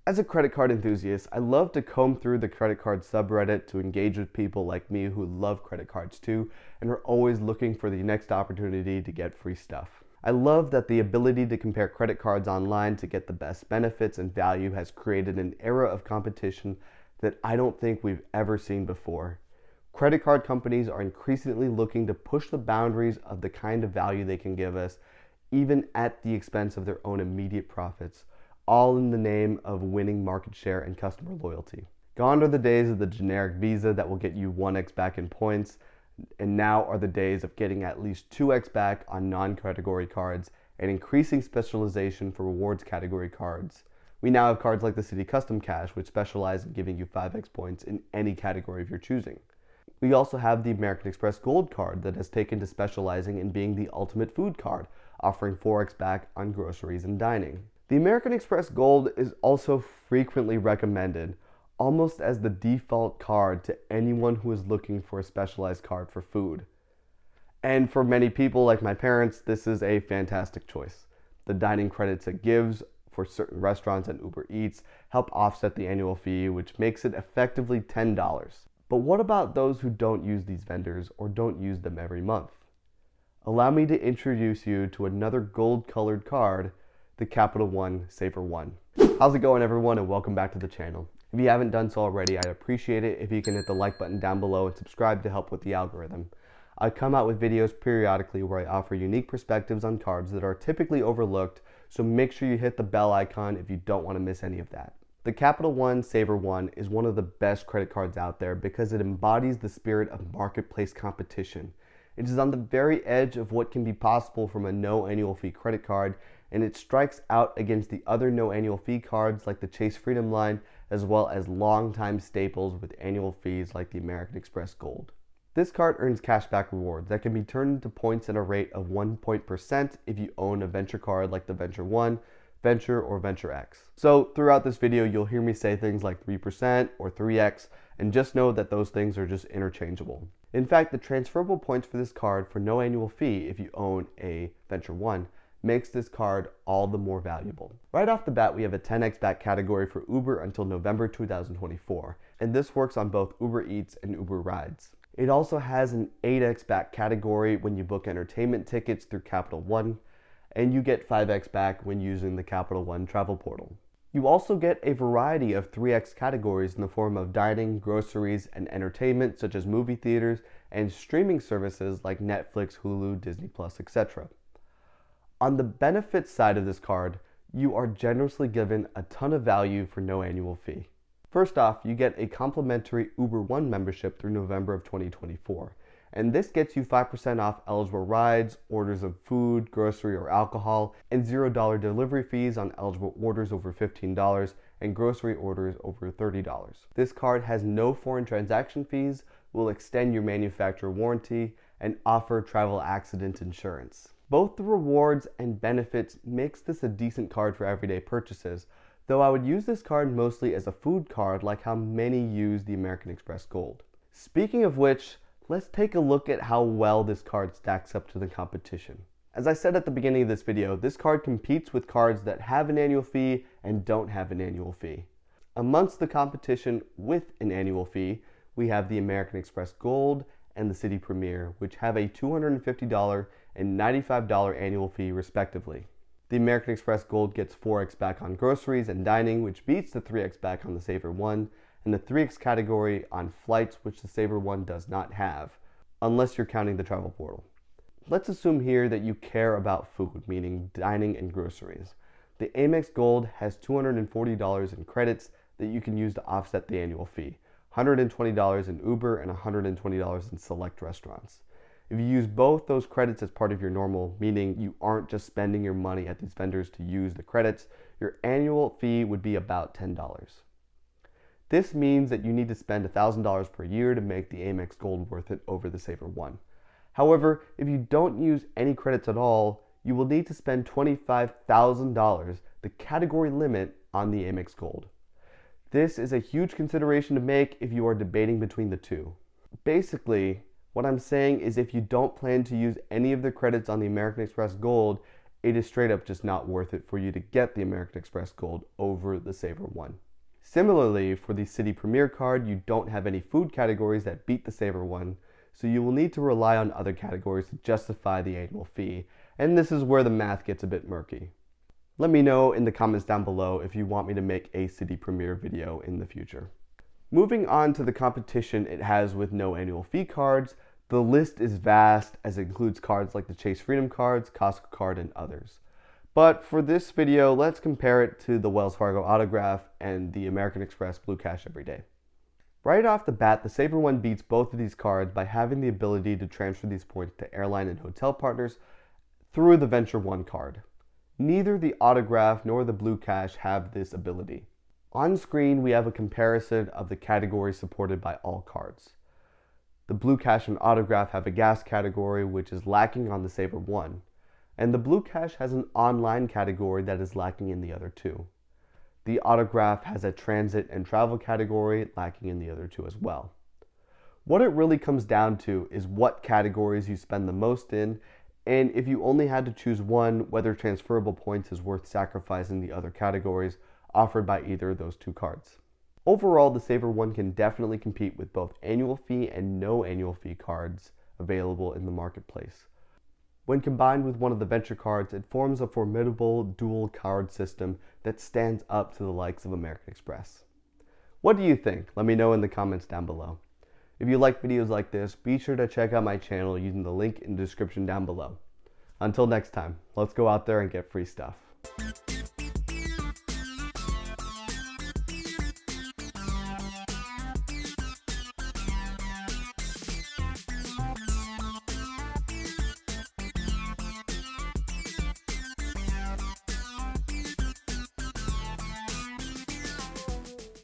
As a credit card enthusiast, I love to comb through the credit card subreddit to engage with people like me who love credit cards too and are always looking for the next opportunity to get free stuff. I love that the ability to compare credit cards online to get the best benefits and value has created an era of competition that I don't think we've ever seen before. Credit card companies are increasingly looking to push the boundaries of the kind of value they can give us, even at the expense of their own immediate profits, all in the name of winning market share and customer loyalty. Gone are the days of the generic Visa that will get you 1x back in points, and now are the days of getting at least 2x back on non-category cards and increasing specialization for rewards category cards. We now have cards like the Citi Custom Cash, which specialize in giving you 5x points in any category of your choosing. We also have the American Express Gold card that has taken to specializing in being the ultimate food card, offering 4x back on groceries and dining. The American Express Gold is also frequently recommended, almost as the default card to anyone who is looking for a specialized card for food. And for many people like my parents, this is a fantastic choice. The dining credits it gives for certain restaurants and Uber Eats help offset the annual fee, which makes it effectively $10. But what about those who don't use these vendors or don't use them every month? Allow me to introduce you to another gold-colored card, the Capital One SavorOne. How's it going, everyone, and welcome back to the channel. If you haven't done so already, I'd appreciate it if you can hit the like button down below and subscribe to help with the algorithm. I come out with videos periodically where I offer unique perspectives on cards that are typically overlooked, so make sure you hit the bell icon if you don't want to miss any of that. The Capital One SavorOne is one of the best credit cards out there because it embodies the spirit of marketplace competition. It is on the very edge of what can be possible from a no annual fee credit card, and it strikes out against the other no annual fee cards like the Chase Freedom line, as well as longtime staples with annual fees like the American Express Gold. This card earns cashback rewards that can be turned into points at a rate of 1% if you own a venture card like the Venture One, Venture, or Venture X. So throughout this video, you'll hear me say things like 3% or 3x, and just know that those things are just interchangeable. In fact, the transferable points for this card for no annual fee if you own a Venture One makes this card all the more valuable. Right off the bat, we have a 10x back category for Uber until November 2024, and this works on both Uber Eats and Uber Rides. It also has an 8x back category when you book entertainment tickets through Capital One, and you get 5x back when using the Capital One travel portal. You also get a variety of 3x categories in the form of dining, groceries, and entertainment such as movie theaters and streaming services like Netflix, Hulu, Disney+, etc. On the benefits side of this card, you are generously given a ton of value for no annual fee. First off, you get a complimentary Uber One membership through November of 2024, and this gets you 5% off eligible rides, orders of food, grocery, or alcohol, and $0 delivery fees on eligible orders over $15 and grocery orders over $30. This card has no foreign transaction fees, will extend your manufacturer warranty, and offer travel accident insurance. Both the rewards and benefits makes this a decent card for everyday purchases, though I would use this card mostly as a food card like how many use the American Express Gold. Speaking of which, let's take a look at how well this card stacks up to the competition. As I said at the beginning of this video, this card competes with cards that have an annual fee and don't have an annual fee. Amongst the competition with an annual fee, we have the American Express Gold and the Citi Premier, which have a $250 and $95 annual fee respectively. The American Express Gold gets 4x back on groceries and dining, which beats the 3x back on the SavorOne, and the 3x category on flights, which the SavorOne does not have, unless you're counting the travel portal. Let's assume here that you care about food, meaning dining and groceries. The Amex Gold has $240 in credits that you can use to offset the annual fee, $120 in Uber and $120 in select restaurants. If you use both those credits as part of your normal, meaning you aren't just spending your money at these vendors to use the credits, your annual fee would be about $10. This means that you need to spend $1,000 per year to make the Amex Gold worth it over the SavorOne. However, if you don't use any credits at all, you will need to spend $25,000, the category limit, on the Amex Gold. This is a huge consideration to make if you are debating between the two. Basically, what I'm saying is if you don't plan to use any of the credits on the American Express Gold it is straight up just not worth it for you to get the American Express Gold over the Saver One. Similarly, for the Citi Premier card, you don't have any food categories that beat the Saver One, so you will need to rely on other categories to justify the annual fee, and this is where the math gets a bit murky. Let me know in the comments down below if you want me to make a Citi Premier video in the future. Moving on to the competition it has with no annual fee cards, the list is vast as it includes cards like the Chase Freedom cards, Costco card, and others. But for this video, let's compare it to the Wells Fargo Autograph and the American Express Blue Cash Everyday. Right off the bat, the Saver One beats both of these cards by having the ability to transfer these points to airline and hotel partners through the Venture One card. Neither the Autograph nor the Blue Cash have this ability. On screen, we have a comparison of the categories supported by all cards. The Blue Cash and Autograph have a gas category, which is lacking on the Saver One, and the Blue Cash has an online category that is lacking in the other two. The Autograph has a transit and travel category, lacking in the other two as well. What it really comes down to is what categories you spend the most in, and if you only had to choose one, whether transferable points is worth sacrificing the other categories offered by either of those two cards. Overall, the Saver One can definitely compete with both annual fee and no annual fee cards available in the marketplace. When combined with one of the Venture cards, it forms a formidable dual card system that stands up to the likes of American Express. What do you think? Let me know in the comments down below. If you like videos like this, be sure to check out my channel using the link in the description down below. Until next time, let's go out there and get free stuff.